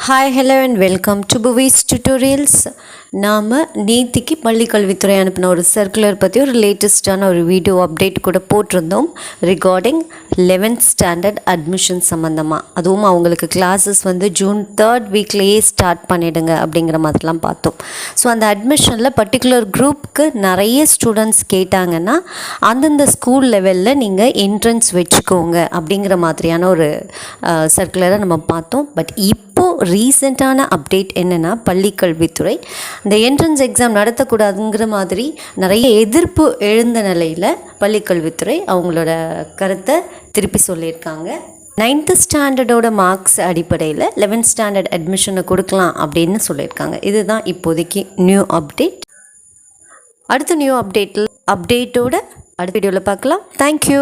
Hi hello and welcome to புவிஸ் tutorials. நாம் நேத்திக்கு பள்ளிக்கல்வித்துறை அனுப்பின ஒரு சர்க்குலர் பற்றி ஒரு லேட்டஸ்டான ஒரு வீடியோ அப்டேட் கூட போட்டிருந்தோம் ரிகார்டிங் 11th ஸ்டாண்டர்ட் அட்மிஷன் சம்மந்தமாக. அதுவும் அவங்களுக்கு கிளாஸஸ் வந்து ஜூன் 3rd வீக்லேயே ஸ்டார்ட் பண்ணிவிடுங்க அப்படிங்கிற மாதிரிலாம் பார்த்தோம். ஸோ அந்த அட்மிஷனில் பர்டிகுலர் குரூப்புக்கு நிறைய ஸ்டூடெண்ட்ஸ் கேட்டாங்கன்னா அந்தந்த ஸ்கூல் லெவலில் நீங்கள் என்ட்ரன்ஸ் வச்சுக்கோங்க அப்படிங்கிற மாதிரியான ஒரு சர்க்குலரை நம்ம பார்த்தோம். பட் இப்போது ரீசெண்டான அப்டேட் என்னென்னா, பள்ளிக்கல்வித்துறை இந்த என்ட்ரன்ஸ் எக்ஸாம் நடத்தக்கூடாதுங்கிற மாதிரி நிறைய எதிர்ப்பு எழுந்த நிலையில் பள்ளிக்கல்வித்துறை அவங்களோட கருத்தை திருப்பி சொல்லியிருக்காங்க. 9th ஸ்டாண்டர்டோட மார்க்ஸ் அடிப்படையில் 11th ஸ்டாண்டர்ட் அட்மிஷனை கொடுக்கலாம் அப்படின்னு சொல்லியிருக்காங்க. இதுதான் இப்போதைக்கு நியூ அப்டேட். அடுத்த நியூ அப்டேட்டோட அடுத்த வீடியோவில் பார்க்கலாம். தேங்க்யூ.